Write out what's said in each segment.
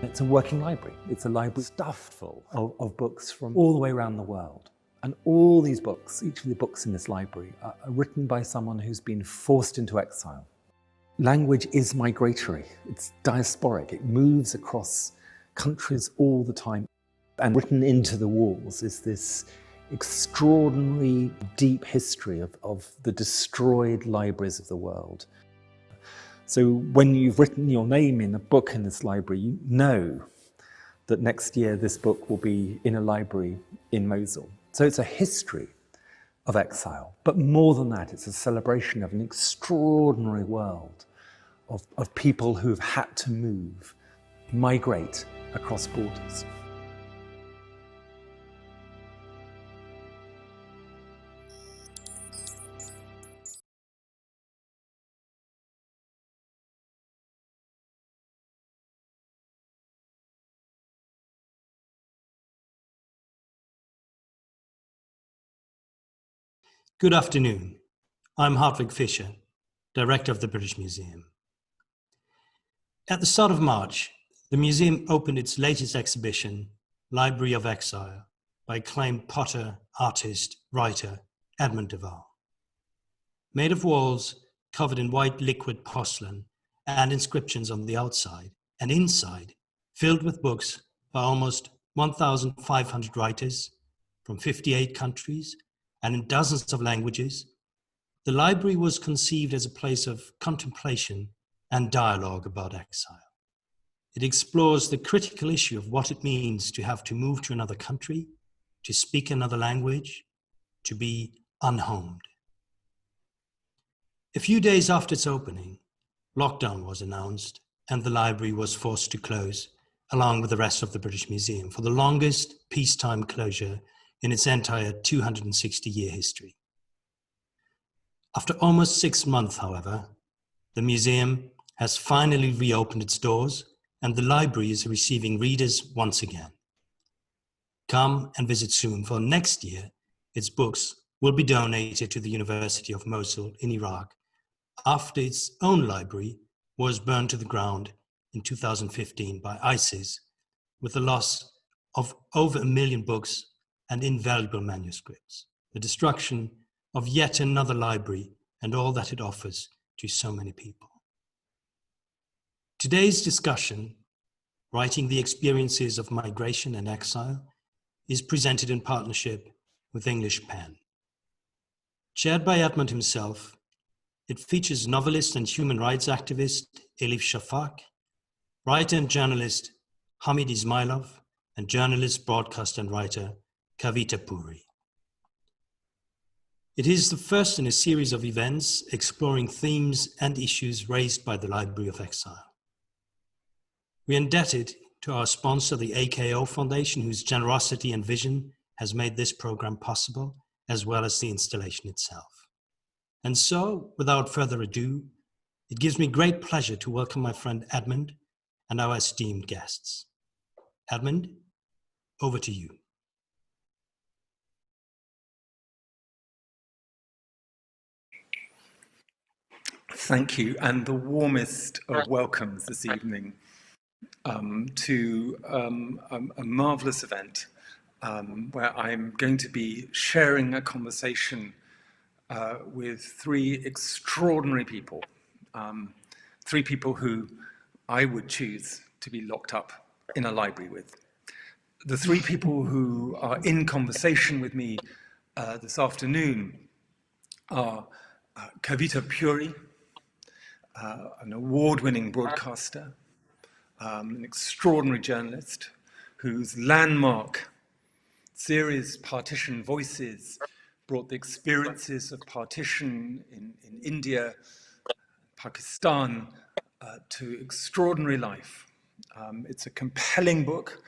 It's a working library. It's a library stuffed full of books from all the way around the world. And all these books, each of the books in this library, are written by someone who's been forced into exile. Language is migratory. It's diasporic. It moves across countries all the time. And written into the walls is this extraordinary deep history of the destroyed libraries of the world. So when you've written your name in a book in this library, you know that next year this book will be in a library in Mosul. So it's a history of exile, but more than that, it's a celebration of an extraordinary world of people who've had to move, migrate across borders. Good afternoon. I'm Hartwig Fischer, Director of the British Museum. At the start of March, the museum opened its latest exhibition, Library of Exile, by acclaimed potter, artist, writer Edmund de Waal. Made of walls covered in white liquid porcelain and inscriptions on the outside and inside, filled with books by almost 1,500 writers from 58 countries and in dozens of languages, the library was conceived as a place of contemplation and dialogue about exile. It explores the critical issue of what it means to have to move to another country, to speak another language, to be unhomed. A few days after its opening, lockdown was announced and the library was forced to close, along with the rest of the British Museum, for the longest peacetime closure in its entire 260-year history. After almost 6 months, however, the museum has finally reopened its doors and the library is receiving readers once again. Come and visit soon, for next year, its books will be donated to the University of Mosul in Iraq after its own library was burned to the ground in 2015 by ISIS, with the loss of over 1 million books and invaluable manuscripts, the destruction of yet another library and all that it offers to so many people. Today's discussion, Writing the Experiences of Migration and Exile, is presented in partnership with English Pen. Chaired by Edmund himself, it features novelist and human rights activist Elif Shafak, writer and journalist Hamid Ismailov, and journalist, broadcaster and writer Kavita Puri. It is the first in a series of events exploring themes and issues raised by the Library of Exile. We are indebted to our sponsor, the AKO Foundation, whose generosity and vision has made this program possible, as well as the installation itself. And so, without further ado, it gives me great pleasure to welcome my friend Edmund and our esteemed guests. Edmund, over to you. Thank you, and the warmest of welcomes this evening to a marvelous event where I'm going to be sharing a conversation with 3 extraordinary people, 3 people who I would choose to be locked up in a library with. The 3 people who are in conversation with me this afternoon are Kavita Puri, an award-winning broadcaster, an extraordinary journalist whose landmark series Partition Voices brought the experiences of partition in India, Pakistan to extraordinary life. It's a compelling book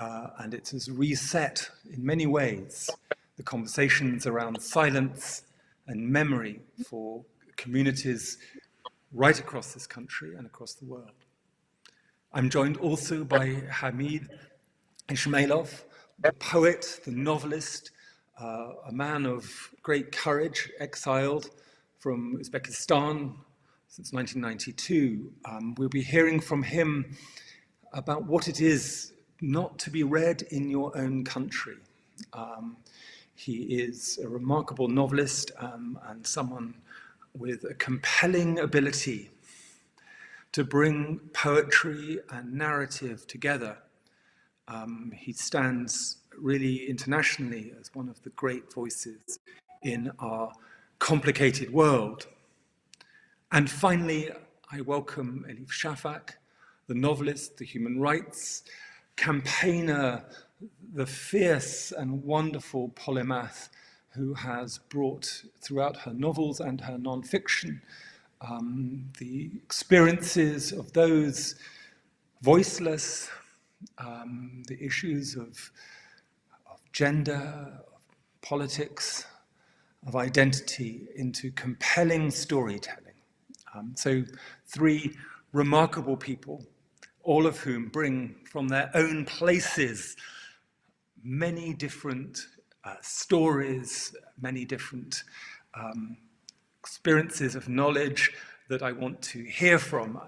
and it has reset in many ways the conversations around silence and memory for communities right across this country and across the world. I'm joined also by Hamid Ismailov, the poet, the novelist, a man of great courage, exiled from Uzbekistan since 1992. We'll be hearing from him about what it is not to be read in your own country. He is a remarkable novelist and someone with a compelling ability to bring poetry and narrative together. He stands really internationally as one of the great voices in our complicated world. And finally, I welcome Elif Shafak, the novelist, the human rights campaigner, the fierce and wonderful polymath who has brought throughout her novels and her non-fiction the experiences of those voiceless, the issues of gender, of politics, of identity into compelling storytelling. So 3 remarkable people, all of whom bring from their own places many different stories, many different experiences of knowledge that I want to hear from.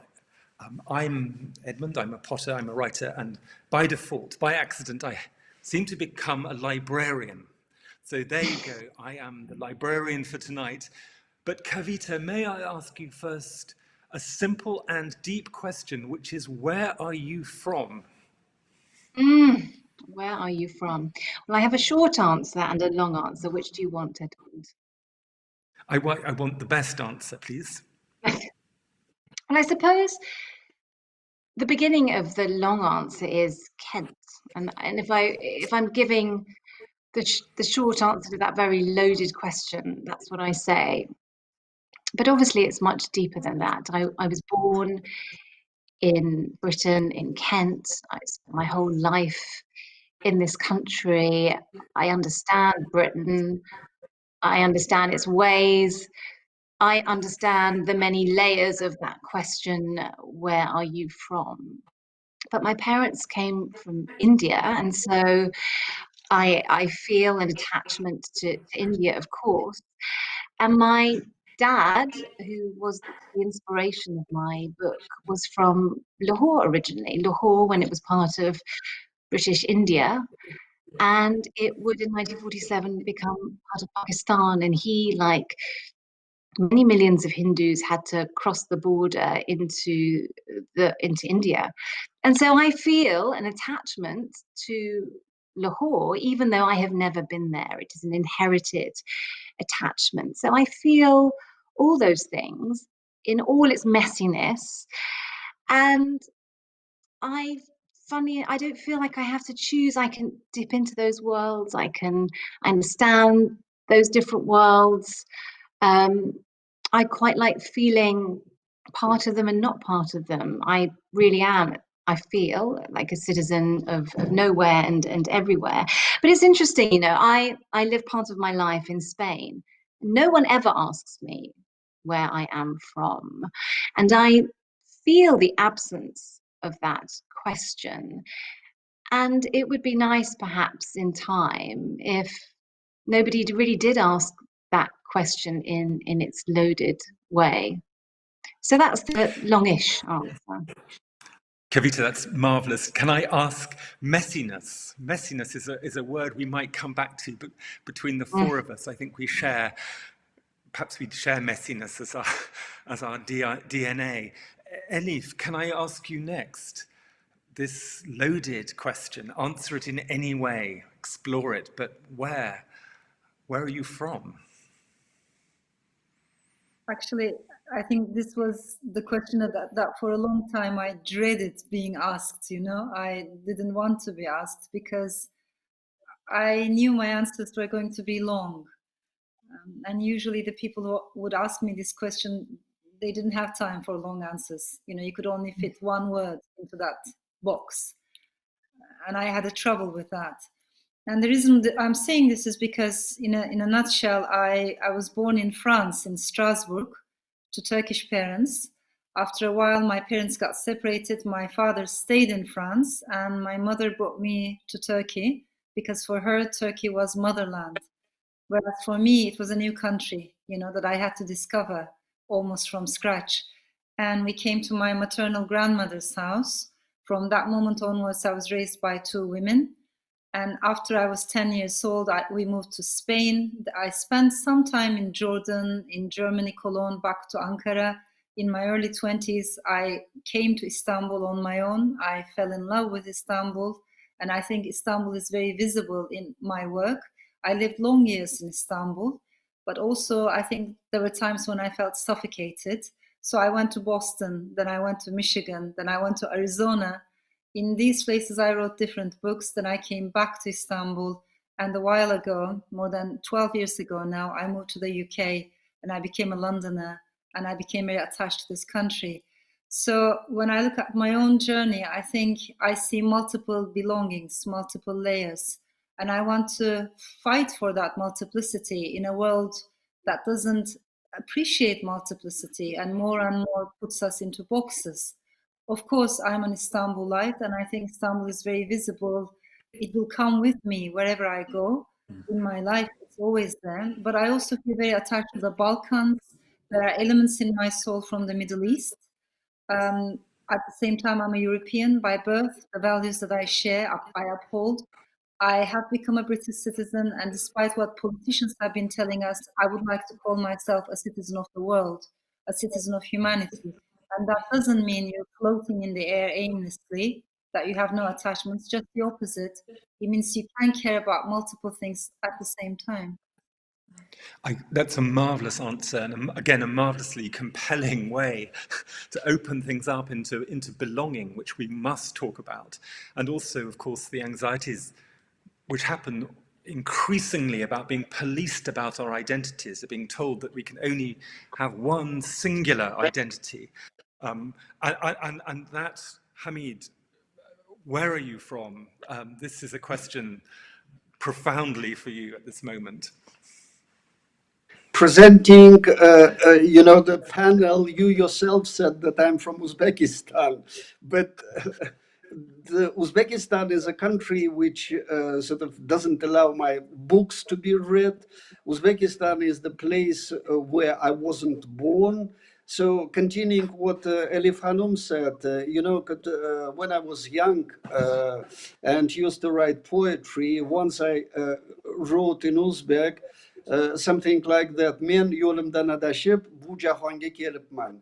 I'm Edmund, I'm a potter, I'm a writer, and by default, by accident, I seem to become a librarian. So there you go, I am the librarian for tonight. But Kavita, may I ask you first a simple and deep question, which is, where are you from? Where are you from? Well, I have a short answer and a long answer. Which do you want, Edmund? I want the best answer, please. Well, I suppose the beginning of the long answer is Kent. And if I'm giving the short answer to that very loaded question, that's what I say. But obviously it's much deeper than that. I was born in Britain, in Kent. I spent my whole life in this country. I understand Britain. I understand its ways. I understand the many layers of that question, where are you from? But my parents came from India, and so I feel an attachment to India, of course. And my dad, who was the inspiration of my book, was from Lahore originally. Lahore, when it was part of British India, and it would in 1947 become part of Pakistan. And he, like many millions of Hindus, had to cross the border into India. And so I feel an attachment to Lahore, even though I have never been there. It is an inherited attachment. So I feel all those things in all its messiness. And I don't feel like I have to choose. I can dip into those worlds. I understand those different worlds. I quite like feeling part of them and not part of them. I really am, I feel like a citizen of nowhere and everywhere. But it's interesting, you know, I live part of my life in Spain. No one ever asks me where I am from. And I feel the absence of that question. And it would be nice, perhaps, in time, if nobody really did ask that question in its loaded way. So that's the longish answer. Kavita, that's marvelous. Can I ask messiness? Messiness is a word we might come back to, but between the 4 of us, I think we share, perhaps we share messiness as our DNA. Elif, can I ask you next this loaded question? Answer it in any way, explore it, but where are you from? Actually, I think this was the question that for a long time I dreaded being asked, you know. I didn't want to be asked because I knew my answers were going to be long. And usually the people who would ask me this question, they didn't have time for long answers. You know, you could only fit one word into that box. And I had a trouble with that. And the reason that I'm saying this is because, in a nutshell, I was born in France, in Strasbourg, to Turkish parents. After a while, my parents got separated. My father stayed in France, and my mother brought me to Turkey because for her, Turkey was motherland. Whereas for me, it was a new country, you know, that I had to discover almost from scratch. And we came to my maternal grandmother's house From that moment onwards, I was raised by 2 women. And after I was 10 years old, we moved to Spain. I spent some time in Jordan, in Germany, Cologne, back to Ankara. In my early 20s, I came to Istanbul on my own. I fell in love with Istanbul. And I think Istanbul is very visible in my work. I lived long years in Istanbul, but also I think there were times when I felt suffocated. So I went to Boston, then I went to Michigan, then I went to Arizona. In these places, I wrote different books. Then I came back to Istanbul. And a while ago, more than 12 years ago now, I moved to the UK and I became a Londoner and I became very attached to this country. So when I look at my own journey, I think I see multiple belongings, multiple layers. And I want to fight for that multiplicity in a world that doesn't appreciate multiplicity and more puts us into boxes. Of course, I'm an Istanbulite, and I think Istanbul is very visible. It will come with me wherever I go in my life. It's always there. But I also feel very attached to the Balkans. There are elements in my soul from the Middle East. At the same time, I'm a European by birth. The values that I share, I uphold. I have become a British citizen, and despite what politicians have been telling us, I would like to call myself a citizen of the world, a citizen of humanity. And that doesn't mean you're floating in the air aimlessly, that you have no attachments, just the opposite. It means you can care about multiple things at the same time. That's a marvelous answer, and again, a marvelously compelling way to open things up into belonging, which we must talk about. And also, of course, the anxieties which happen increasingly about being policed about our identities, of being told that we can only have one singular identity. And that, Hamid, where are you from? This is a question profoundly for you at this moment. Presenting, the panel, you yourself said that I'm from Uzbekistan, but Uzbekistan is a country which sort of doesn't allow my books to be read. Uzbekistan is the place where I wasn't born. So continuing what Elif Hanum said, when I was young and used to write poetry, once I wrote in Uzbek, something like that. Men yolumdan adashib, bu jahanga kelibman.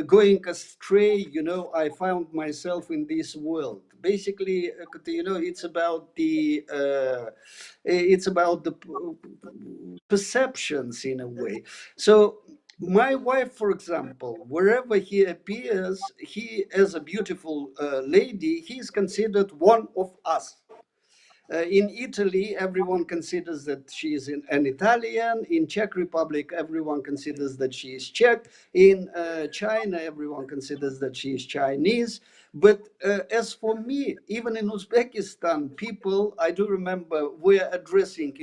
Going astray, I found myself in this world. Basically, it's about the perceptions in a way. So my wife, for example, wherever he appears, he as a beautiful lady, he is considered one of us. In Italy, everyone considers that she is an Italian. In Czech Republic, everyone considers that she is Czech. In China, everyone considers that she is Chinese. But as for me, even in Uzbekistan, people, I do remember, were addressing,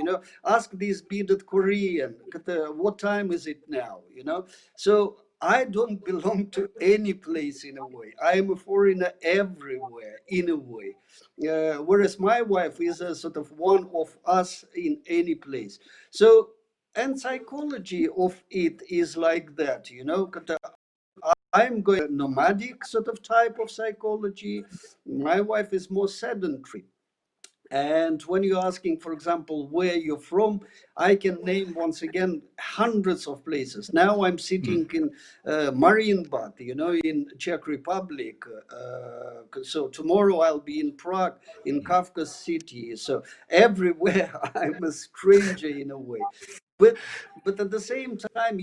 ask this bearded Korean, what time is it now, So I don't belong to any place in a way. I am a foreigner everywhere in a way. Whereas my wife is a sort of one of us in any place. So, and psychology of it is like that, I'm going a nomadic sort of type of psychology. My wife is more sedentary. And when you're asking, for example, where you're from, I can name once again hundreds of places. Now I'm sitting in Marienbad, in Czech Republic. So tomorrow I'll be in Prague, in Kafka city. So everywhere I'm a stranger in a way. But at the same time,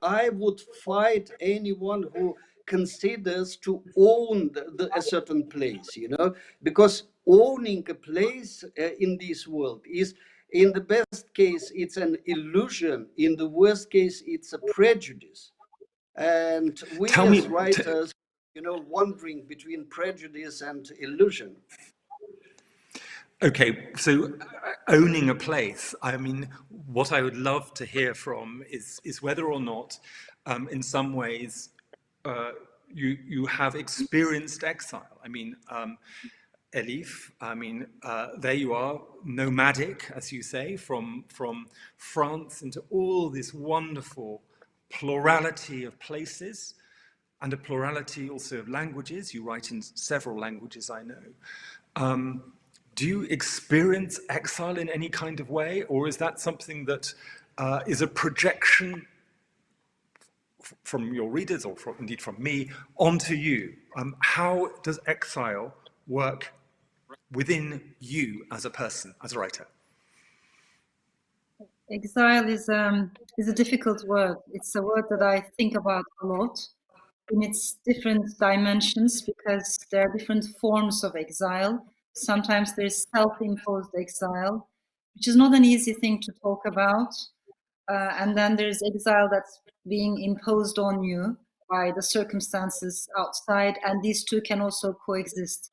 I would fight anyone who considers to own a certain place, because owning a place in this world is, in the best case, it's an illusion. In the worst case, it's a prejudice. And we as writers, wandering between prejudice and illusion. Okay, so owning a place, I mean, what I would love to hear from is whether or not, in some ways, you have experienced exile. I mean, Elif, there you are, nomadic, as you say, from France into all this wonderful plurality of places. and a plurality also of languages. You write in several languages, I know. Do you experience exile in any kind of way, or is that something that is a projection from your readers, or indeed from me, onto you? How does exile work within you as a person, as a writer? Exile is a difficult word. It's a word that I think about a lot in its different dimensions, because there are different forms of exile. Sometimes there's self-imposed exile, which is not an easy thing to talk about. And then there's exile that's being imposed on you by the circumstances outside, and these two can also coexist.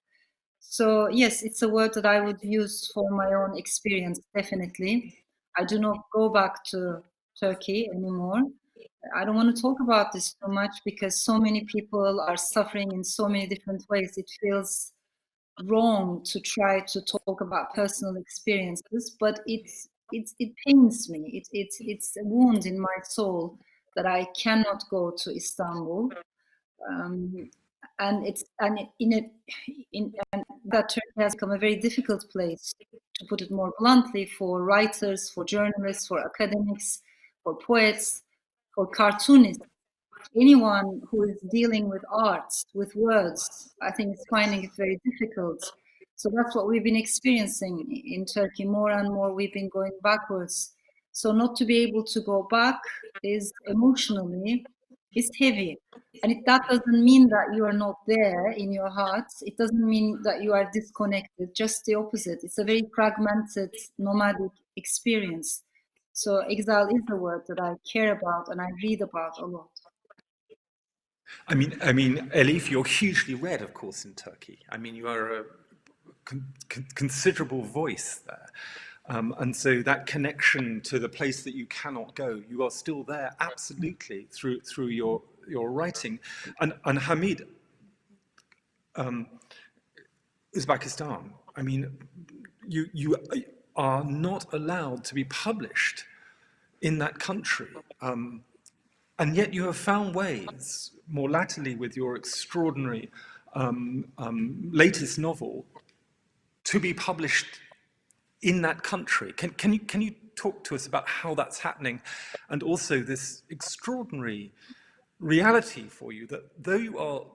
So yes, it's a word that I would use for my own experience, definitely. I do not go back to Turkey anymore. I don't want to talk about this so much because so many people are suffering in so many different ways. It feels wrong to try to talk about personal experiences, but it pains me. It's a wound in my soul that I cannot go to Istanbul. And that Turkey has become a very difficult place, to put it more bluntly, for writers, for journalists, for academics, for poets, for cartoonists. Anyone who is dealing with art, with words, I think is finding it very difficult. So that's what we've been experiencing in Turkey. More and more we've been going backwards. So not to be able to go back is emotionally, is heavy. And that doesn't mean that you are not there in your heart. It doesn't mean that you are disconnected, just the opposite. It's a very fragmented, nomadic experience. So exile is a word that I care about and I read about a lot. I mean, Elif, you're hugely read, of course, in Turkey. I mean, you are a considerable voice there. And so that connection to the place that you cannot go, you are still there, absolutely, through your writing. And Hamid, Uzbekistan, I mean, you are not allowed to be published in that country. And yet you have found ways, more latterly with your extraordinary latest novel, to be published in that country. Can you talk to us about how that's happening, and also this extraordinary reality for you that though you are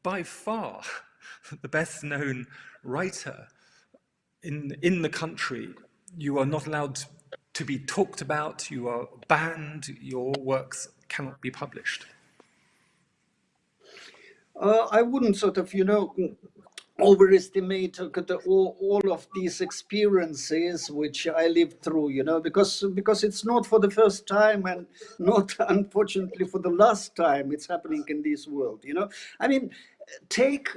by far the best known writer in the country, you are not allowed to be talked about, you are banned, your works cannot be published? I wouldn't sort of, overestimate all of these experiences which I lived through, because it's not for the first time and not, unfortunately, for the last time it's happening in this world. I mean, take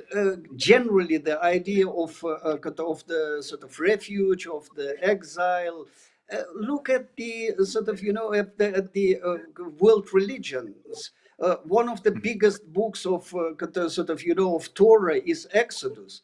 generally the idea of the sort of refuge, of the exile. Look at the sort of, at the world religions. One of the biggest books of sort of, of Torah is Exodus.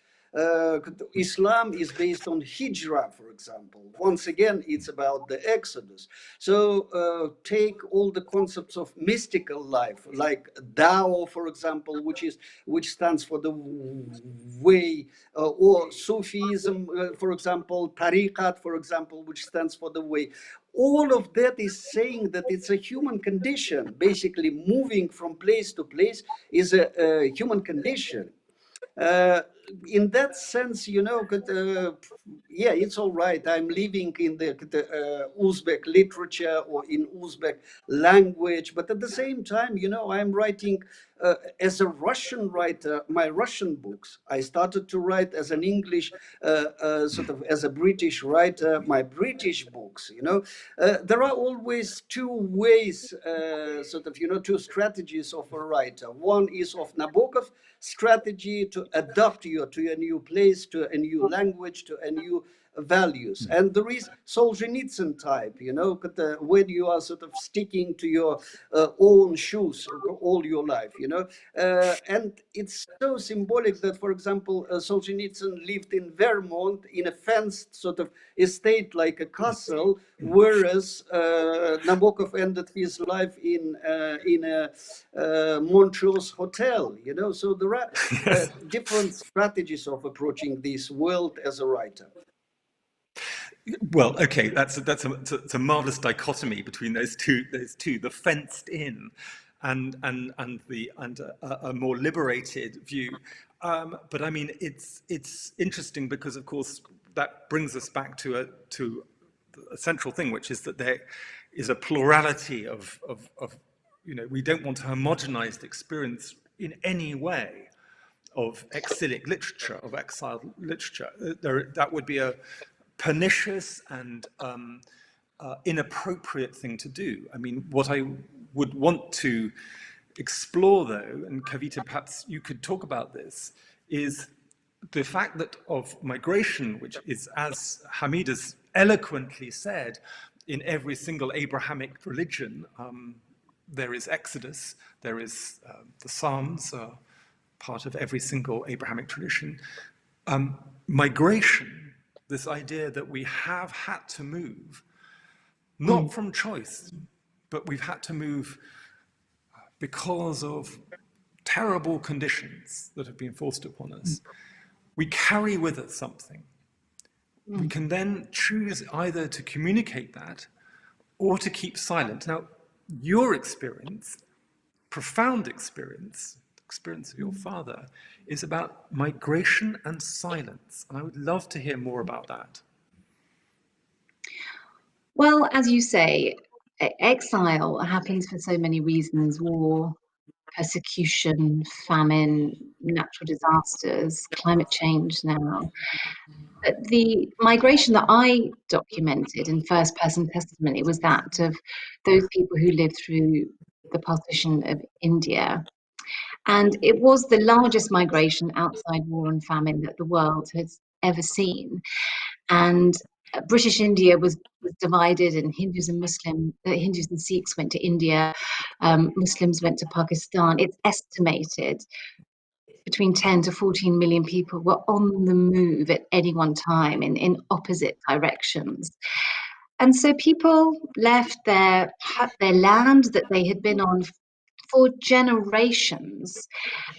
Islam is based on Hijrah, for example. Once again, it's about the Exodus. So take all the concepts of mystical life, like Tao, for example, which stands for the way, or Sufism, for example, Tariqat, for example, which stands for the way. All of that is saying that it's a human condition. Basically, moving from place to place is a human condition. In that sense, yeah, it's all right. I'm living in the Uzbek literature or in Uzbek language, but at the same time, I'm writing as a Russian writer, my Russian books. I started to write as an English, sort of as a British writer, my British books. There are always two ways, sort of, two strategies of a writer. One is of Nabokov strategy to adapt you to a new place, to a new language, to a new values. And there is Solzhenitsyn type, you know, when you are sort of sticking to your own shoes all your life, you know. And it's so symbolic that, for example, Solzhenitsyn lived in Vermont in a fenced sort of estate like a castle, whereas Nabokov ended his life in a Montrose hotel, you know. So there are different strategies of approaching this world as a writer. Well, okay, that's a marvelous dichotomy between those two, the fenced in and a more liberated view. But I mean, it's interesting because, of course, that brings us back to a central thing, which is that there is a plurality of you know, we don't want to homogenize the experience in any way of exilic literature, of exiled literature. That would be a pernicious and inappropriate thing to do. I mean, what I would want to explore, though, and Kavita, perhaps you could talk about this, is the fact that of migration, which is, as Hamid has eloquently said, in every single Abrahamic religion, there is exodus, there is the Psalms, part of every single Abrahamic tradition. Migration, this idea that we have had to move, not from choice, but we've had to move because of terrible conditions that have been forced upon us. We carry with us something. We can then choose either to communicate that or to keep silent. Now, your experience, profound experience of your father, is about migration and silence. And I would love to hear more about that. Well, as you say, exile happens for so many reasons: war, persecution, famine, natural disasters, climate change now. But the migration that I documented in first-person testimony was that of those people who lived through the partition of India. And it was the largest migration outside war and famine that the world has ever seen. And British India was divided, and Hindus and Sikhs went to India, Muslims went to Pakistan. It's estimated between 10 to 14 million people were on the move at any one time in opposite directions. And so people left their land that they had been on for generations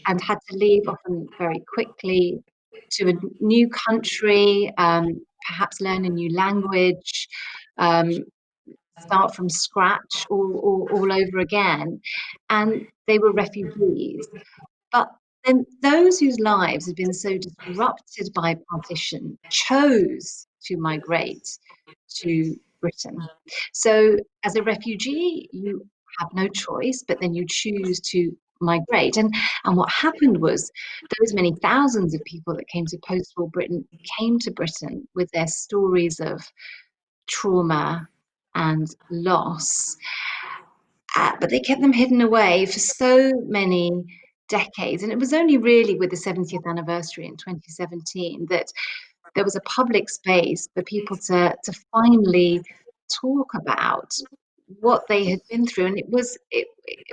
and had to leave often very quickly to a new country, perhaps learn a new language, start from scratch all over again. And they were refugees. But then those whose lives had been so disrupted by partition chose to migrate to Britain. So as a refugee, you have no choice, but then you choose to migrate. And what happened was those many thousands of people that came to post-war Britain came to Britain with their stories of trauma and loss. But they kept them hidden away for so many decades. And it was only really with the 70th anniversary in 2017 that there was a public space for people to finally talk about what they had been through. And it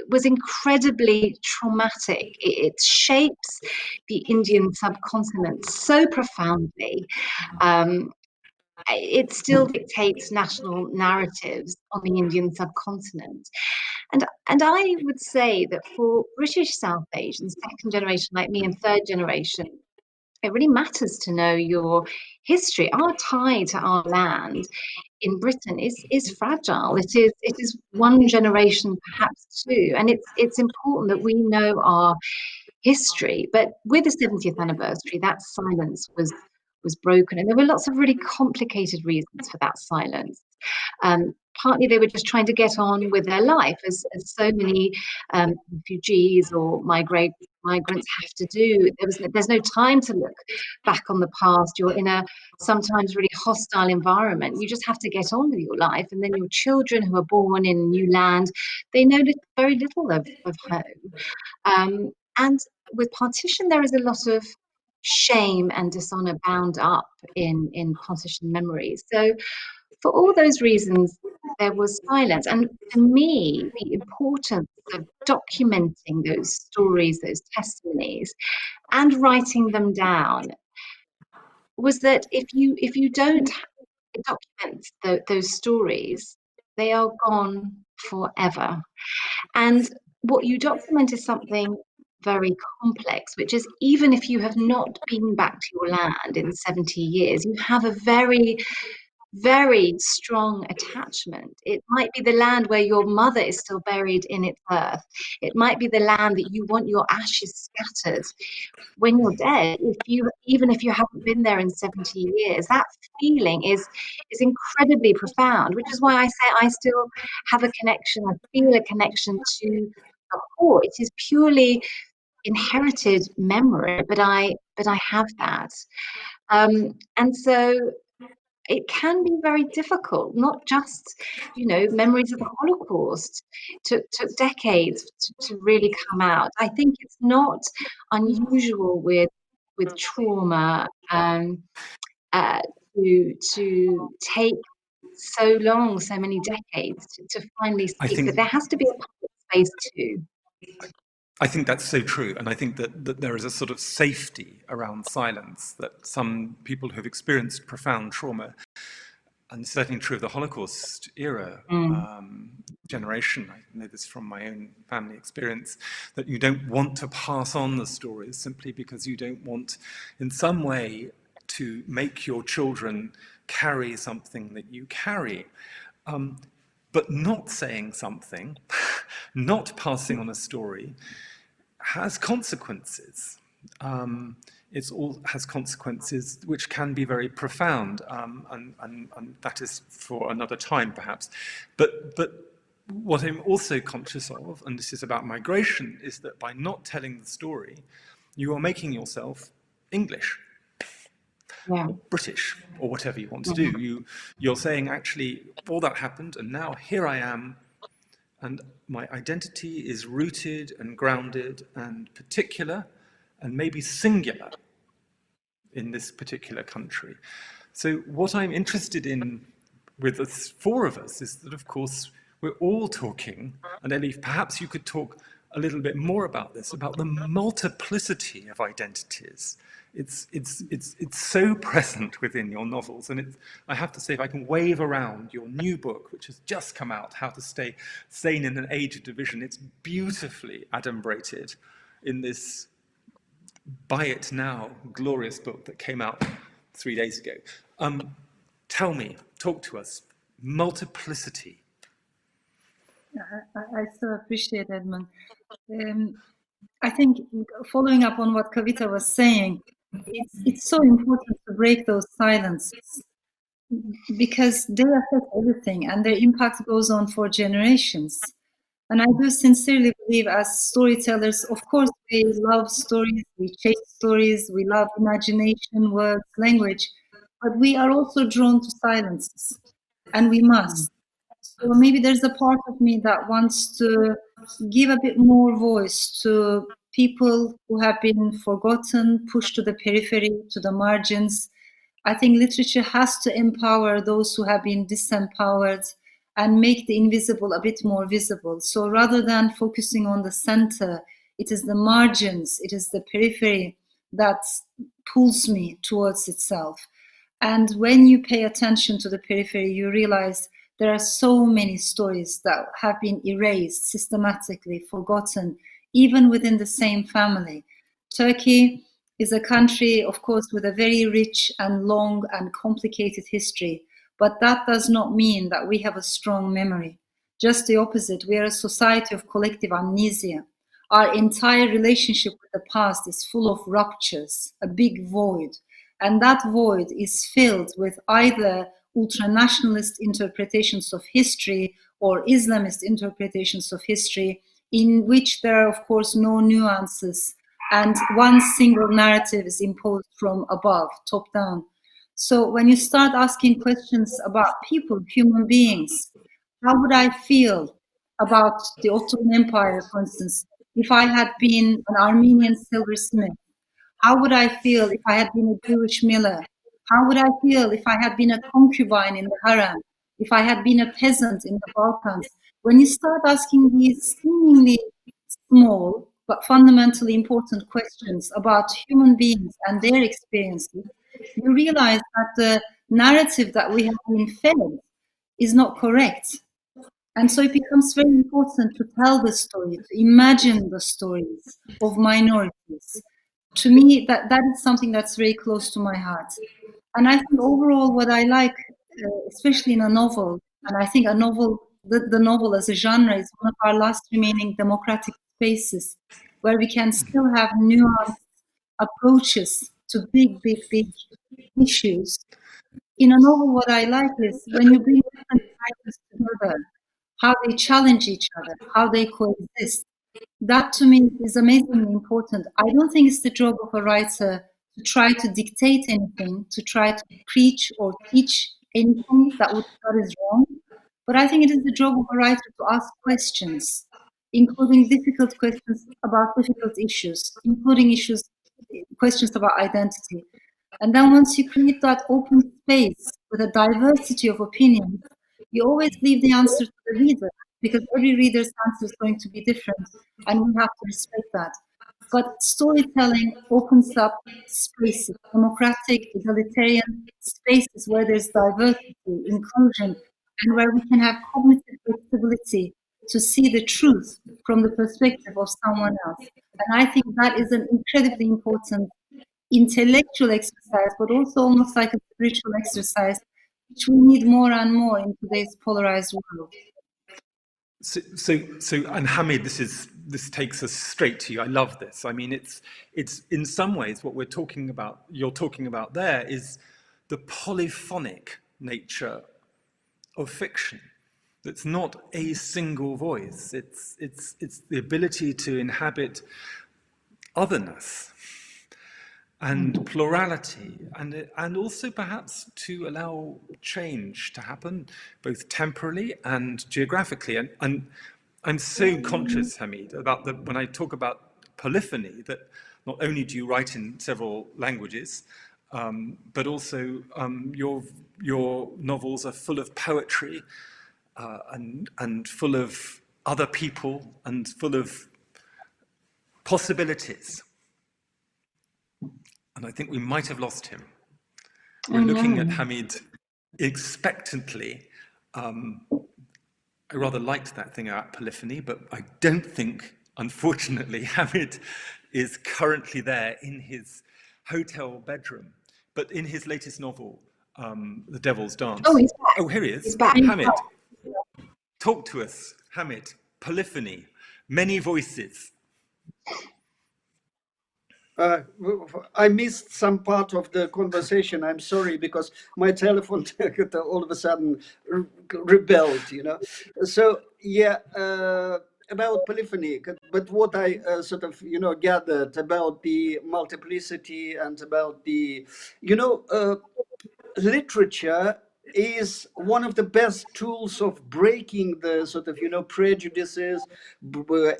was incredibly traumatic. It shapes the Indian subcontinent so profoundly. It still dictates national narratives on the Indian subcontinent. And I would say that for British South Asians, second generation like me and third generation, it really matters to know your history. Our tie to our land in Britain is fragile. It is one generation, perhaps two, and it's important that we know our history. But with the 70th anniversary, that silence was broken, and there were lots of really complicated reasons for that silence. Partly they were just trying to get on with their life, as so many refugees or migrants have to do. There's no time to look back on the past. You're in a sometimes really hostile environment. You just have to get on with your life, and then your children who are born in a new land, they know very little of home. And with partition, there is a lot of shame and dishonor bound up in partition memories. So for all those reasons, there was silence. And for me, the importance of documenting those stories, those testimonies, and writing them down was that if you don't document those stories, they are gone forever. And what you document is something very complex, which is even if you have not been back to your land in 70 years, you have a very, very strong attachment. It might be the land where your mother is still buried in its earth. It might be the land that you want your ashes scattered when you're dead. Even if you haven't been there in 70 years, that feeling is incredibly profound, which is why I say I still have a connection. I feel a connection to the core. It is purely inherited memory, but I have that. And so it can be very difficult, not just, memories of the Holocaust took decades to really come out. I think it's not unusual with trauma to take so long, so many decades to finally speak, but there has to be a public space too. I think that's so true, and I think that there is a sort of safety around silence, that some people who've experienced profound trauma, and certainly true of the Holocaust era generation, I know this from my own family experience, that you don't want to pass on the stories simply because you don't want, in some way, to make your children carry something that you carry. But not saying something, not passing on a story, has consequences. It all has consequences which can be very profound, and that is for another time, perhaps. But what I'm also conscious of, and this is about migration, is that by not telling the story, you are making yourself English. Yeah. Or British, or whatever you want to do. You're saying, actually, all that happened, and now here I am, and my identity is rooted and grounded and particular and maybe singular in this particular country. So what I'm interested in with the four of us is that, of course, we're all talking, and Elif, perhaps you could talk a little bit more about this, about the multiplicity of identities. It's so present within your novels, and I have to say, if I can wave around your new book, which has just come out, How to Stay Sane in an Age of Division, it's beautifully adumbrated in this Buy It Now glorious book that came out 3 days ago. Tell me, talk to us, multiplicity. I so appreciate Edmund. I think following up on what Kavita was saying, it's so important to break those silences because they affect everything and their impact goes on for generations. And I do sincerely believe, as storytellers, of course, we love stories, we chase stories, we love imagination, words, language, but we are also drawn to silences, and we must. So maybe there's a part of me that wants to give a bit more voice to people who have been forgotten, pushed to the periphery, to the margins. I think literature has to empower those who have been disempowered and make the invisible a bit more visible. So rather than focusing on the center, it is the margins, it is the periphery that pulls me towards itself. And when you pay attention to the periphery, you realize there are so many stories that have been erased, systematically forgotten, even within the same family. Turkey is a country, of course, with a very rich and long and complicated history, but that does not mean that we have a strong memory. Just the opposite, we are a society of collective amnesia. Our entire relationship with the past is full of ruptures, a big void, and that void is filled with either ultranationalist interpretations of history or Islamist interpretations of history, in which there are, of course, no nuances, and one single narrative is imposed from above, top down. So when you start asking questions about people, human beings, how would I feel about the Ottoman Empire, for instance, if I had been an Armenian silversmith? How would I feel if I had been a Jewish miller? How would I feel if I had been a concubine in the harem? If I had been a peasant in the Balkans? When you start asking these seemingly small but fundamentally important questions about human beings and their experiences, you realize that the narrative that we have been fed is not correct. And so it becomes very important to tell the story, to imagine the stories of minorities. To me, that is something that's very close to my heart. And I think overall what I like, especially in a novel, and I think a novel, the novel as a genre is one of our last remaining democratic spaces where we can still have nuanced approaches to big, big, big issues. In a novel, what I like is when you bring different writers together, how they challenge each other, how they coexist. That to me is amazingly important. I don't think it's the job of a writer to try to dictate anything, to try to preach or teach anything that is wrong. But I think it is the job of a writer to ask questions, including difficult questions about difficult issues, including questions about identity. And then once you create that open space with a diversity of opinions, you always leave the answer to the reader, because every reader's answer is going to be different, and we have to respect that. But storytelling opens up spaces, democratic, egalitarian spaces where there's diversity, inclusion, and where we can have cognitive flexibility to see the truth from the perspective of someone else. And I think that is an incredibly important intellectual exercise, but also almost like a spiritual exercise, which we need more and more in today's polarized world. And Hamid, this takes us straight to you. I love this. I mean, it's in some ways what you're talking about there is the polyphonic nature of fiction. That's not a single voice. It's the ability to inhabit otherness and plurality, and also perhaps to allow change to happen, both temporally and geographically. And I'm so conscious, Hamid, about when I talk about polyphony, that not only do you write in several languages, but also your novels are full of poetry and full of other people and full of possibilities. And I think we might have lost him. We're looking at Hamid expectantly. I rather liked that thing about polyphony, but I don't think, unfortunately, Hamid is currently there in his hotel bedroom. But in his latest novel, The Devil's Dance. Oh, he's back. Oh, here he is. He's back. Hamid, talk to us. Hamid, polyphony, many voices. I missed some part of the conversation. I'm sorry, because my telephone all of a sudden rebelled, So, yeah, about polyphony, but what I sort of, gathered about the multiplicity and about the, literature is one of the best tools of breaking the sort of prejudices,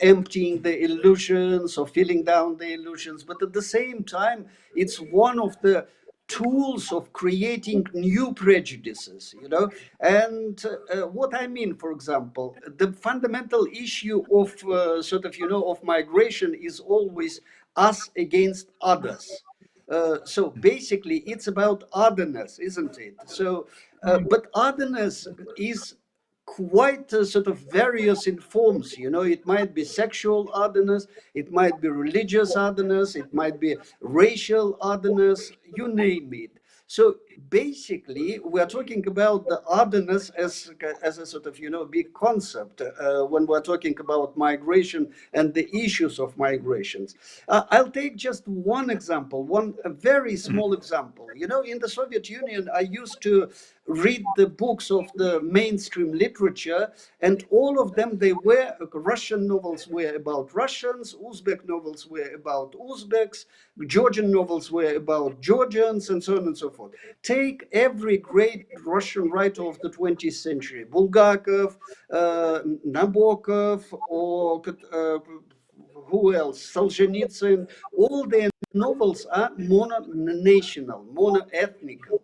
emptying the illusions or filling down the illusions, but at the same time it's one of the tools of creating new prejudices, and what I mean, for example, the fundamental issue of of migration is always us against others. So basically, it's about otherness, isn't it? So, but otherness is quite sort of various in forms. It might be sexual otherness, it might be religious otherness, it might be racial otherness, you name it. So basically, we are talking about the otherness as a sort of big concept when we're talking about migration and the issues of migrations. I'll take just one example, a very small example. In the Soviet Union, I used to read the books of the mainstream literature, and all of them, Russian novels were about Russians, Uzbek novels were about Uzbeks, Georgian novels were about Georgians, and so on and so forth. Take every great Russian writer of the 20th century, Bulgakov, Nabokov, or who else? Solzhenitsyn. All their novels are mono-national, mono-ethnical.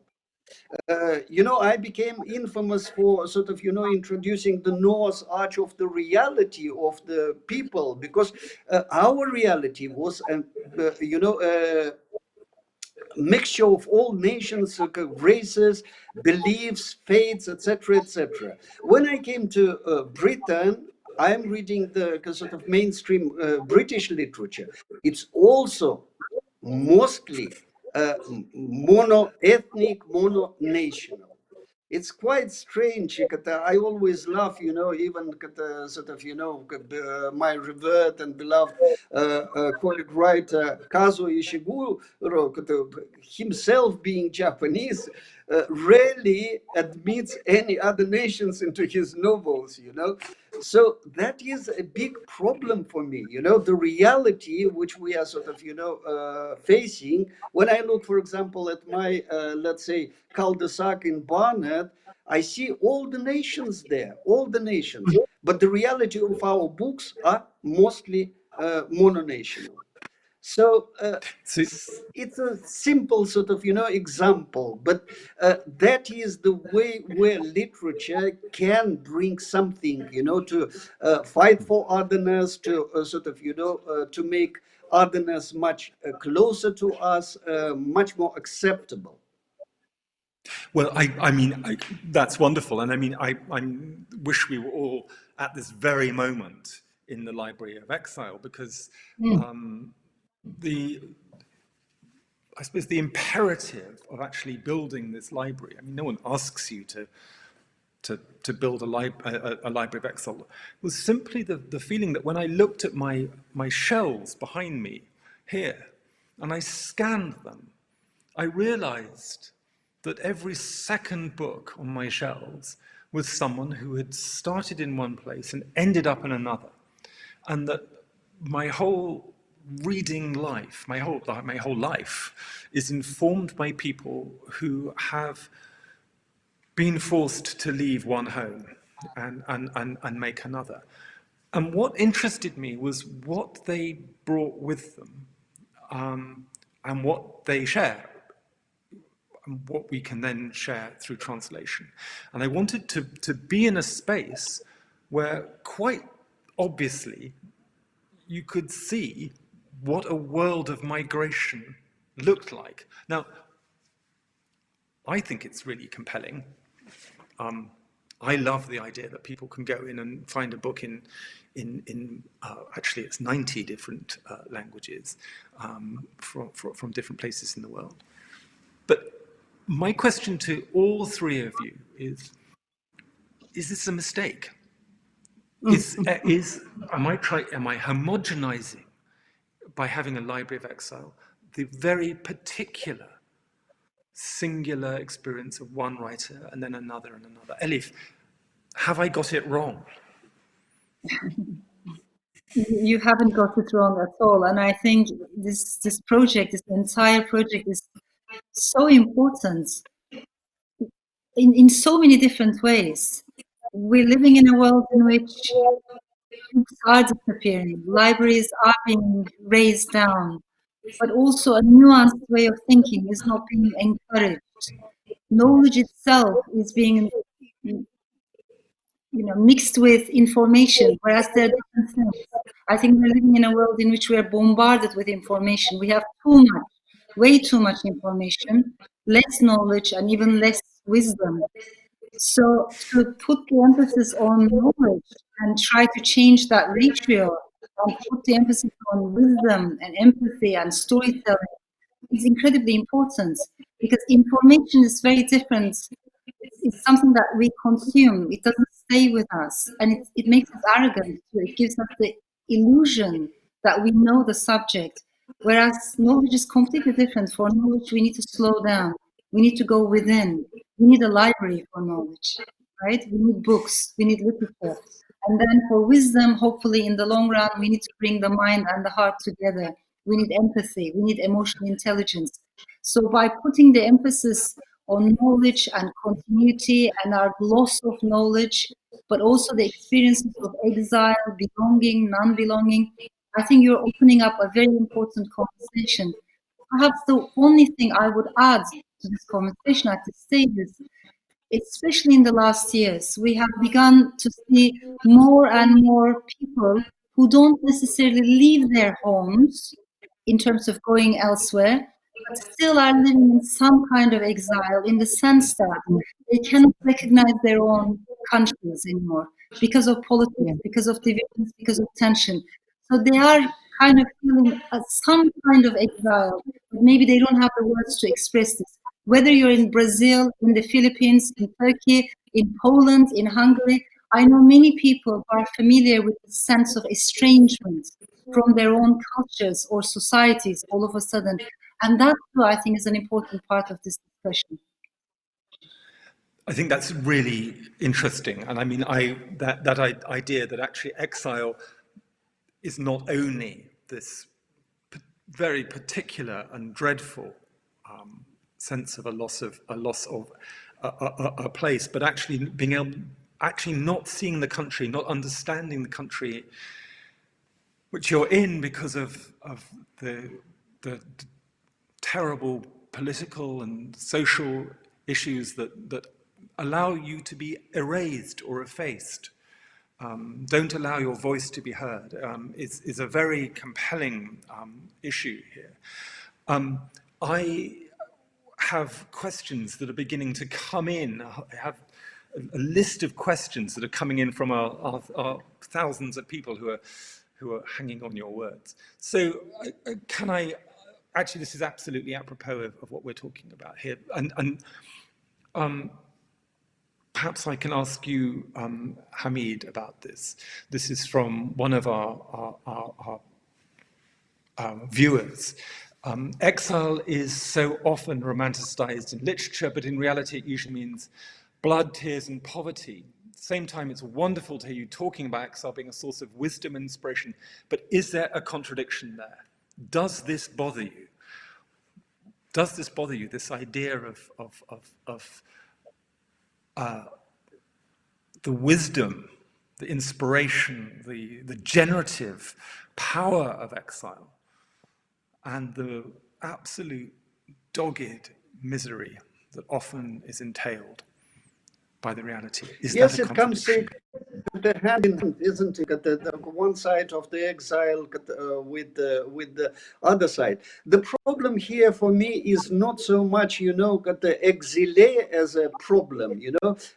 I became infamous for sort of, introducing the Noah's Arch of the reality of the people, because our reality was, mixture of all nations, races, beliefs, faiths, etc., etc. When I came to Britain, I am reading the sort of mainstream British literature. It's also mostly mono-ethnic, mono-national. It's quite strange. I always laugh, even sort of, my revered and beloved colleague writer Kazuo Ishiguro, himself being Japanese, rarely admits any other nations into his novels, So that is a big problem for me, the reality which we are sort of, facing. When I look, for example, at my, let's say, cul-de-sac in Barnet, I see all the nations there, all the nations. But the reality of our books are mostly mononational. So So, it's a simple sort of, example, but that is the way where literature can bring something, to fight for otherness, to sort of, to make otherness much closer to us, much more acceptable. well, I mean, that's wonderful. And I mean, I wish we were all at this very moment in the Library of Exile, because I suppose the imperative of actually building this library, I mean, no one asks you to build a Library of Exile, was simply the feeling that when I looked at my shelves behind me here, and I scanned them, I realized that every second book on my shelves was someone who had started in one place and ended up in another. And that my whole reading life, my whole life is informed by people who have been forced to leave one home and make another. And what interested me was what they brought with them, and what they share, and what we can then share through translation. And I wanted to be in a space where quite obviously you could see what a world of migration looked like. Now, I think it's really compelling. I love the idea that people can go in and find a book in actually it's 90 different languages from different places in the world. But my question to all three of you is this a mistake? Am I homogenizing by having a Library of Exile the very particular singular experience of one writer and then another and another? Elif, have I got it wrong? You haven't got it wrong at all. And I think this project, this entire project, is so important in so many different ways. We're living in a world in which books are disappearing, libraries are being raised down, but also a nuanced way of thinking is not being encouraged. Knowledge itself is being mixed with information, whereas there are different things. I think we're living in a world in which we are bombarded with information. We have too much, way too much information, less knowledge, and even less wisdom. So to put the emphasis on knowledge and try to change that ratio and put the emphasis on wisdom and empathy and storytelling is incredibly important, because information is very different. It's something that we consume. It doesn't stay with us, and it makes us arrogant too. It gives us the illusion that we know the subject, whereas knowledge is completely different. For knowledge, we need to slow down. We need to go within. We need a library for knowledge, right? We need books. We need literature. And then for wisdom, hopefully in the long run, we need to bring the mind and the heart together. We need empathy. We need emotional intelligence. So by putting the emphasis on knowledge and continuity and our loss of knowledge, but also the experiences of exile, belonging, non-belonging, I think you're opening up a very important conversation. Perhaps the only thing I would add to this conversation at this stage is, especially in the last years, we have begun to see more and more people who don't necessarily leave their homes in terms of going elsewhere, but still are living in some kind of exile, in the sense that they cannot recognize their own countries anymore because of politics, because of divisions, because of tension. So they are kind of feeling some kind of exile, but maybe they don't have the words to express this. Whether you're in Brazil, in the Philippines, in Turkey, in Poland, in Hungary, I know many people who are familiar with the sense of estrangement from their own cultures or societies all of a sudden. And that, too, I think, is an important part of this discussion. I think that's really interesting. And I mean, that idea that actually exile is not only this very particular and dreadful sense of a loss of a place, but actually being able, actually not seeing the country, not understanding the country which you're in because of the terrible political and social issues that allow you to be erased or effaced, don't allow your voice to be heard, is a very compelling issue here. I have questions that are beginning to come in. I have a list of questions that are coming in from our thousands of people who are hanging on your words. So can I, actually this is absolutely apropos of what we're talking about here, and perhaps I can ask you, Hamid, about this. This is from one of our viewers. Exile is so often romanticized in literature, but in reality it usually means blood, tears, and poverty. At the same time, it's wonderful to hear you talking about exile being a source of wisdom and inspiration, but is there a contradiction there? Does this bother you? Does this bother you, this idea of the wisdom, the inspiration, the generative power of exile, and the absolute dogged misery that often is entailed by the reality? Is Yes, that a it comes contradiction? the hand in hand, isn't it? The one side of the exile with the other side. The problem here for me is not so much, the exile as a problem,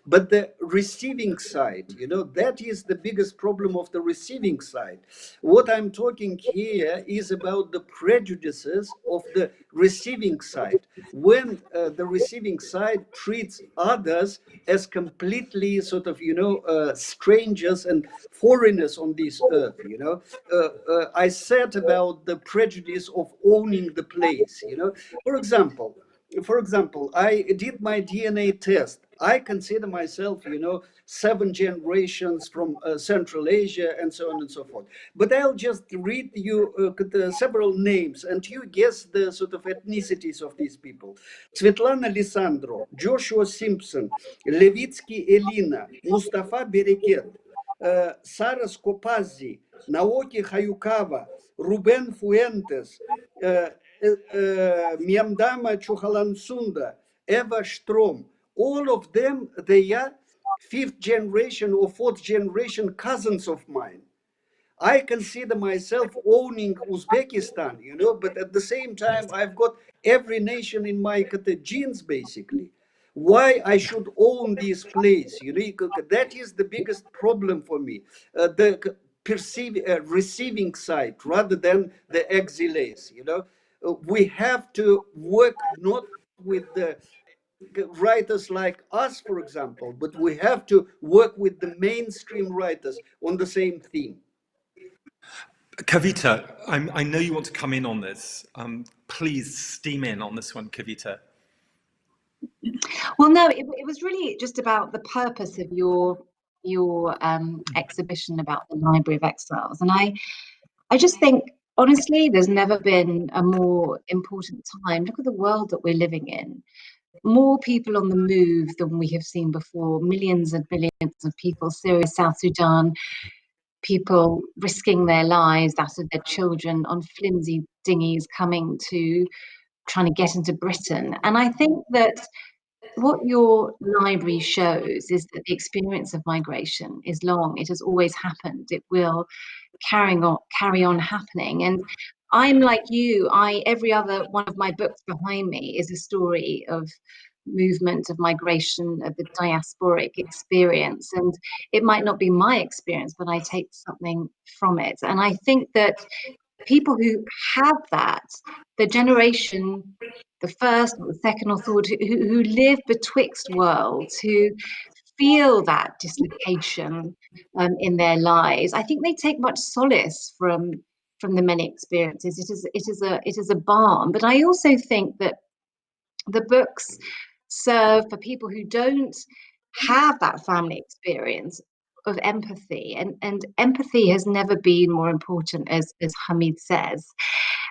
but the receiving side, that is the biggest problem of the receiving side. What I'm talking here is about the prejudices of the receiving side. When the receiving side treats others as completely sort of, strangers and foreigners on this earth, I said about the prejudice of owning the place, For example, I did my DNA test. I consider myself, 7 generations from Central Asia and so on and so forth. But I'll just read you several names and you guess the sort of ethnicities of these people. Svetlana Lisandro, Joshua Simpson, Levitsky Elina, Mustafa Bereket, Sara Skopazzi, Naoki Hayukava, Ruben Fuentes, Miamdama Chuhalansunda, Eva Strom, all of them, they are 5th generation or 4th generation cousins of mine. I consider myself owning Uzbekistan, but at the same time, I've got every nation in my genes, basically. Why I should own this place? That is the biggest problem for me. The receiving side rather than the exiles, we have to work not with the writers like us, for example, but we have to work with the mainstream writers on the same theme. Kavita, I know you want to come in on this. Please steam in on this one, Kavita. Well, no, it was really just about the purpose of your exhibition about the Library of Exiles. And I just think, honestly, there's never been a more important time. Look at the world that we're living in. More people on the move than we have seen before, millions and billions of people, Syria, South Sudan, people risking their lives, that of their children, on flimsy dinghies trying to get into Britain. And I think that what your library shows is that the experience of migration is long. It has always happened. It will carry on happening. And I'm like you. Every other one of my books behind me is a story of movement, of migration, of the diasporic experience. And it might not be my experience, but I take something from it. And I think that people who have that, the generation, the first or the second or third, who live betwixt worlds, who feel that dislocation in their lives, I think they take much solace from the many experiences. It is a balm. But I also think that the books serve for people who don't have that family experience of empathy, and empathy has never been more important, as Hamid says.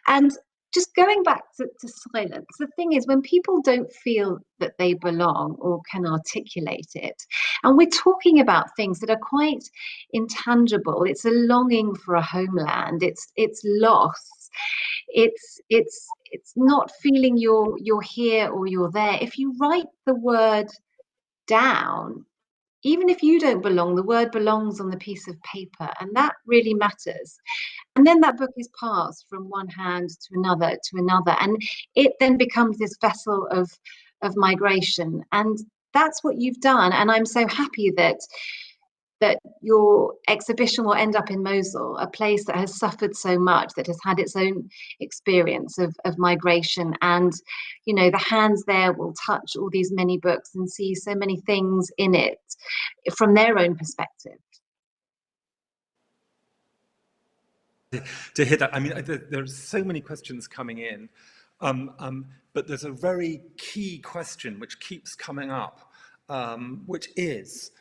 And just going back to silence, the thing is, when people don't feel that they belong or can articulate it, and we're talking about things that are quite intangible, it's a longing for a homeland, it's loss, it's not feeling you're here or you're there. If you write the word down, even if you don't belong, the word belongs on the piece of paper, and that really matters. And then that book is passed from one hand to another, and it then becomes this vessel of migration. And that's what you've done. And I'm so happy that your exhibition will end up in Mosul, a place that has suffered so much, that has had its own experience of migration. And, you know, the hands there will touch all these many books and see so many things in it from their own perspective. To hear that, I mean, there's so many questions coming in, but there's a very key question which keeps coming up, which is,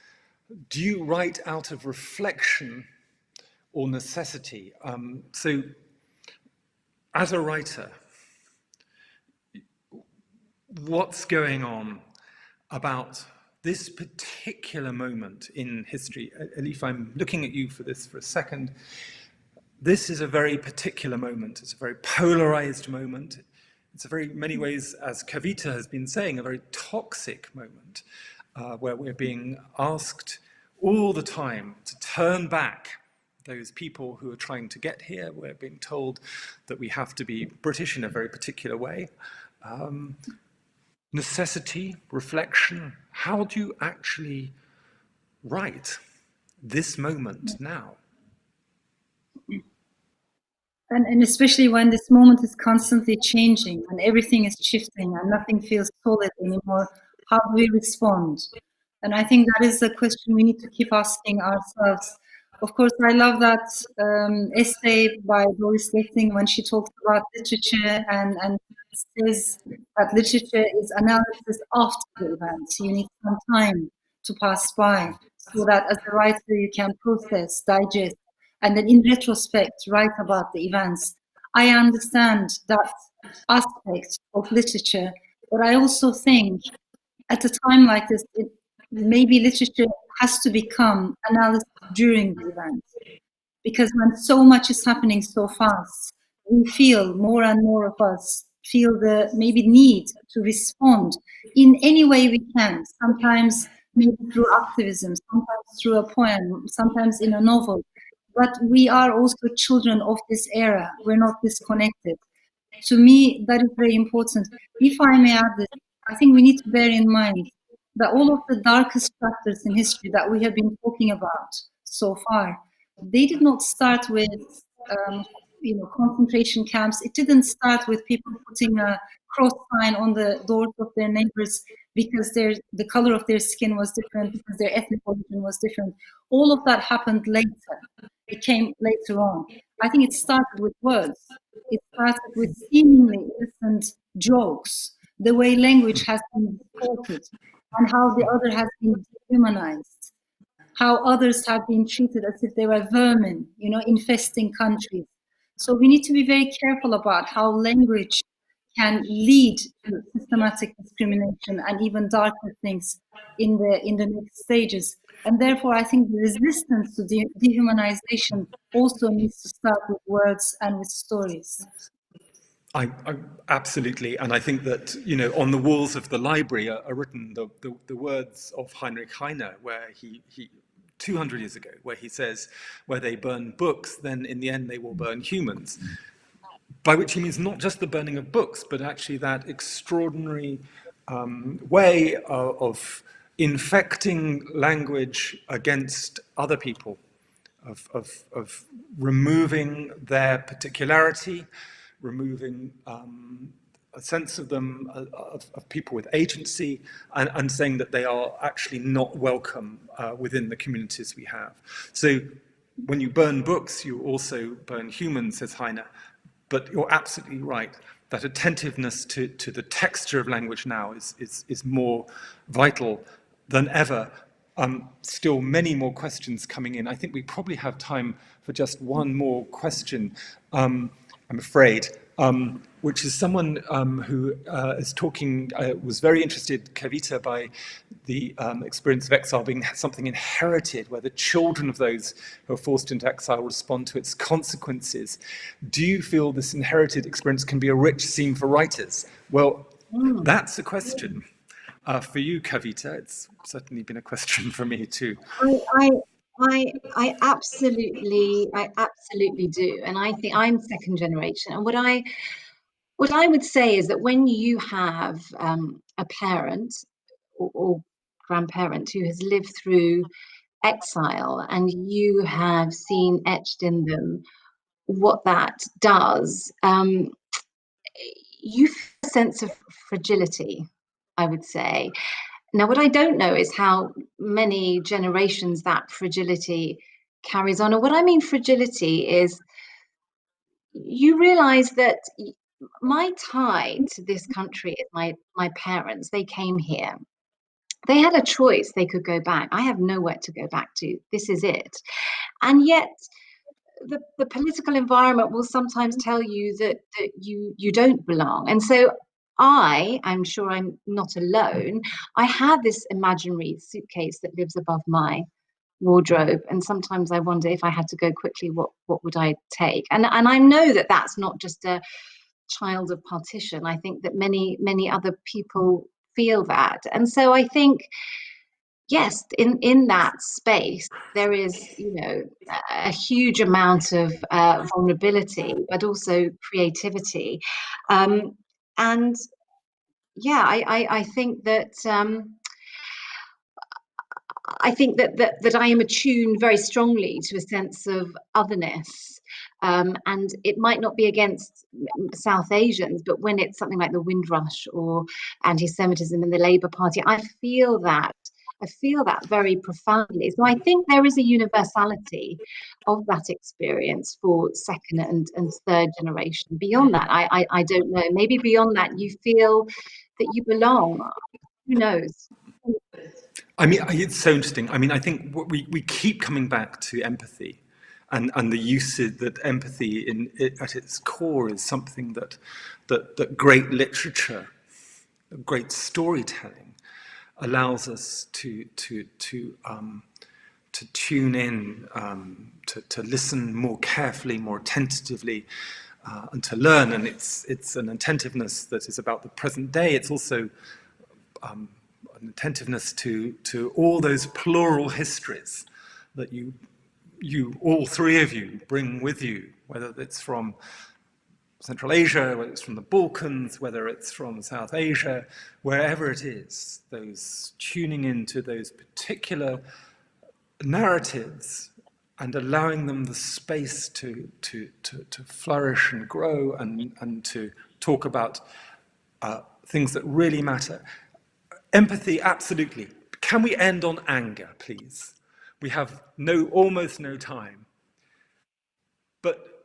do you write out of reflection or necessity? So, as a writer, what's going on about this particular moment in history? Elif, I'm looking at you for this for a second. This is a very particular moment. It's a very polarized moment. It's a very, many ways, as Kavita has been saying, a very toxic moment, where we're being asked all the time to turn back those people who are trying to get here. We're being told that we have to be British in a very particular way. Necessity, reflection, how do you actually write this moment now? And especially when this moment is constantly changing and everything is shifting and nothing feels solid anymore, how do we respond? And I think that is the question we need to keep asking ourselves. Of course, I love that essay by Doris Lessing when she talks about literature and says that literature is analysis after the event. You need some time to pass by so that as a writer you can process, digest, and then in retrospect write about the events. I understand that aspect of literature, but I also think at a time like this, maybe literature has to become analysis during the event. Because when so much is happening so fast, we feel, more and more of us feel the maybe need to respond in any way we can. Sometimes maybe through activism, sometimes through a poem, sometimes in a novel. But we are also children of this era. We're not disconnected. To me, that is very important. If I may add this, I think we need to bear in mind that all of the darkest chapters in history that we have been talking about so far, they did not start with concentration camps. It didn't start with people putting a cross sign on the doors of their neighbors because the color of their skin was different, because their ethnic origin was different. All of that happened later. It came later on. I think it started with words. It started with seemingly innocent jokes, the way language has been distorted, and how the other has been dehumanized, how others have been treated as if they were vermin, infesting countries. So we need to be very careful about how language can lead to systematic discrimination and even darker things in the next stages. And therefore, I think the resistance to dehumanization also needs to start with words and with stories. I absolutely, and I think that, you know, on the walls of the library are written the words of Heinrich Heine, where he 200 years ago, where he says, where they burn books, then in the end they will burn humans. By which he means not just the burning of books, but actually that extraordinary way of infecting language against other people, of removing their particularity, removing a sense of them, of people with agency, and saying that they are actually not welcome within the communities we have. So when you burn books, you also burn humans, says Heine. But you're absolutely right, that attentiveness to the texture of language now is more vital than ever. Still many more questions coming in. I think we probably have time for just one more question, I'm afraid, which is someone who is talking, was very interested, Kavita, by the experience of exile being something inherited, where the children of those who are forced into exile respond to its consequences. Do you feel this inherited experience can be a rich theme for writers? Well, that's a question. For you, Kavita, it's certainly been a question for me too. I absolutely do, and I think I'm second generation. And what I would say is that when you have a parent or grandparent who has lived through exile, and you have seen etched in them what that does, you feel a sense of fragility, I would say. Now, what I don't know is how many generations that fragility carries on. And what I mean fragility is you realize that my tie to this country is my parents. They came here. They had a choice. They could go back. I have nowhere to go back to. This is it. And yet the political environment will sometimes tell you that you don't belong. And so I'm sure I'm not alone. I have this imaginary suitcase that lives above my wardrobe, and sometimes I wonder if I had to go quickly, what would I take? And I know that that's not just a child of partition. I think that many other people feel that. And so I think, yes, in that space there is, you know, a huge amount of vulnerability, but also creativity, and yeah, I think that I am attuned very strongly to a sense of otherness, and it might not be against South Asians, but when it's something like the Windrush or anti-Semitism in the Labour Party, I feel that very profoundly. So I think there is a universality of that experience for second and third generation. Beyond that, I don't know. Maybe beyond that, you feel that you belong. Who knows? I mean, it's so interesting. I mean, I think we keep coming back to empathy, and the usage that empathy at its core is something that great literature, great storytelling, allows us to tune in, to listen more carefully, more attentively, and to learn. And it's an attentiveness that is about the present day. It's also an attentiveness to all those plural histories that you all three of you bring with you, whether it's from Central Asia, whether it's from the Balkans, whether it's from South Asia, wherever it is, those tuning into those particular narratives and allowing them the space to flourish and grow and to talk about things that really matter. Empathy, absolutely. Can we end on anger, please? We have almost no time. But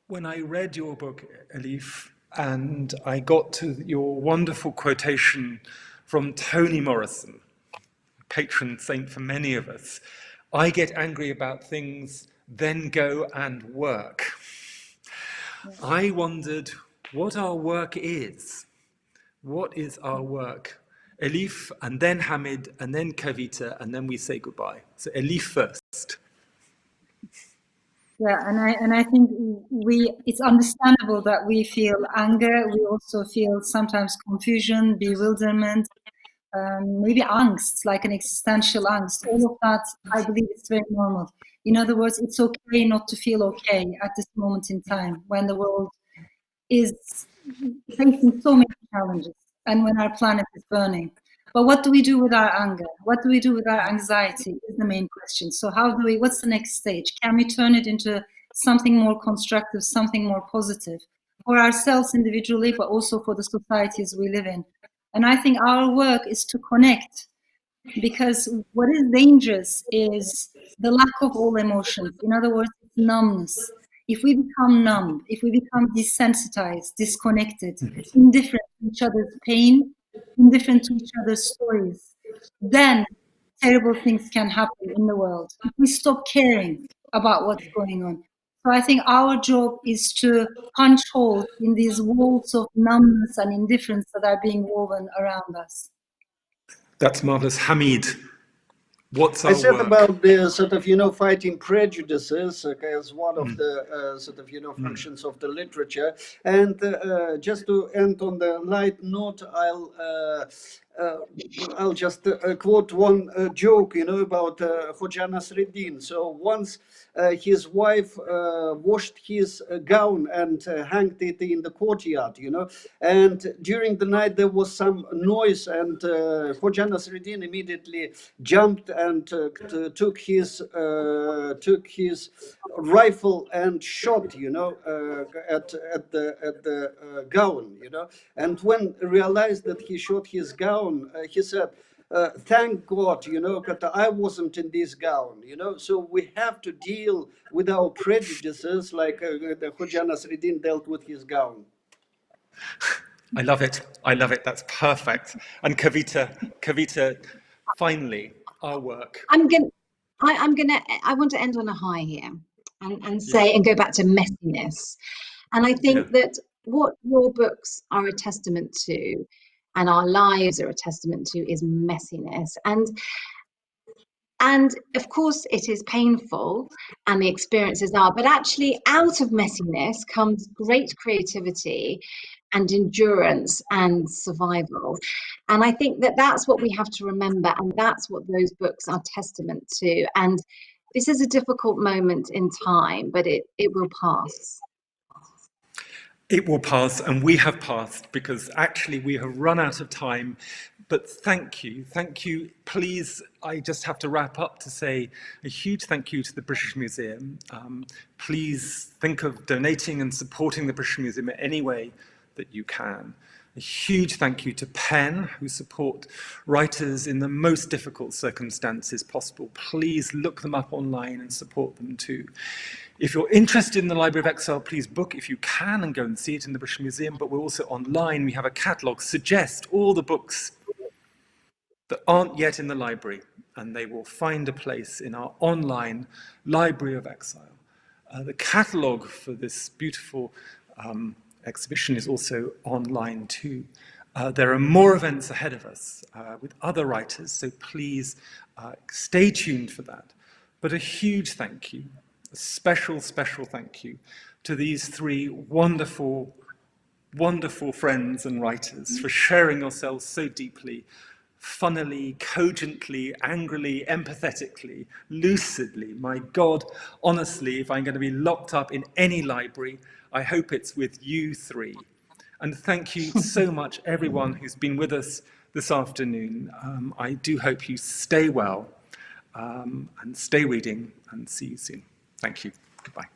when I read your book, Elif, and I got to your wonderful quotation from Toni Morrison, patron saint for many of us, I get angry about things, then go and work. I wondered what our work is. What is our work? Elif, and then Hamid, and then Kavita, and then we say goodbye. So Elif first. Yeah, and I think it's understandable that we feel anger. We also feel sometimes confusion, bewilderment, maybe angst, like an existential angst. All of that, I believe, it's very normal. In other words, it's okay not to feel okay at this moment in time when the world is facing so many challenges and when our planet is burning. But what do we do with our anger? What do we do with our anxiety is the main question. So what's the next stage? Can we turn it into something more constructive, something more positive for ourselves individually, but also for the societies we live in? And I think our work is to connect, because what is dangerous is the lack of all emotions. In other words, numbness. If we become numb, if we become desensitized, disconnected, indifferent to each other's pain, indifferent to each other's stories, then terrible things can happen in the world. If we stop caring about what's going on. So I think our job is to punch holes in these walls of numbness and indifference that are being woven around us. That's marvelous. Hamid, what's our I said work? about the sort of, fighting prejudices as one of the sort of, functions of the literature. And just to end on the light note, I'll just quote one joke, about Hoja Nasreddin. So once his wife washed his gown and hanged it in the courtyard, and during the night there was some noise, and Hoja Nasreddin immediately jumped and took his rifle and shot, at the gown, and when realized that he shot his gown, he said, thank God, that I wasn't in this gown, So we have to deal with our prejudices like the Hoja Nasreddin dealt with his gown. I love it. I love it. That's perfect. And Kavita, finally, our work. I want to end on a high here and say and go back to messiness. And I think that what your books are a testament to, and our lives are a testament to, is messiness. And of course it is painful and the experiences are, but actually out of messiness comes great creativity and endurance and survival. And I think that that's what we have to remember, and that's what those books are testament to. And this is a difficult moment in time, but it will pass. It will pass, and we have passed, because actually we have run out of time. But thank you. Please, I just have to wrap up to say a huge thank you to the British Museum. Please think of donating and supporting the British Museum in any way that you can. A huge thank you to PEN, who support writers in the most difficult circumstances possible. Please look them up online and support them too. If you're interested in the Library of Exile, please book if you can and go and see it in the British Museum, but we're also online. We have a catalogue. Suggest all the books that aren't yet in the library, and they will find a place in our online Library of Exile. The catalogue for this beautiful exhibition is also online too. There are more events ahead of us with other writers, so please stay tuned for that. But a huge thank you, a special thank you to these three wonderful friends and writers for sharing yourselves so deeply, funnily, cogently, angrily, empathetically, lucidly. My God, honestly, if I'm going to be locked up in any library, I hope it's with you three. And thank you so much, everyone who's been with us this afternoon. I do hope you stay well and stay reading, and see you soon. Thank you. Goodbye.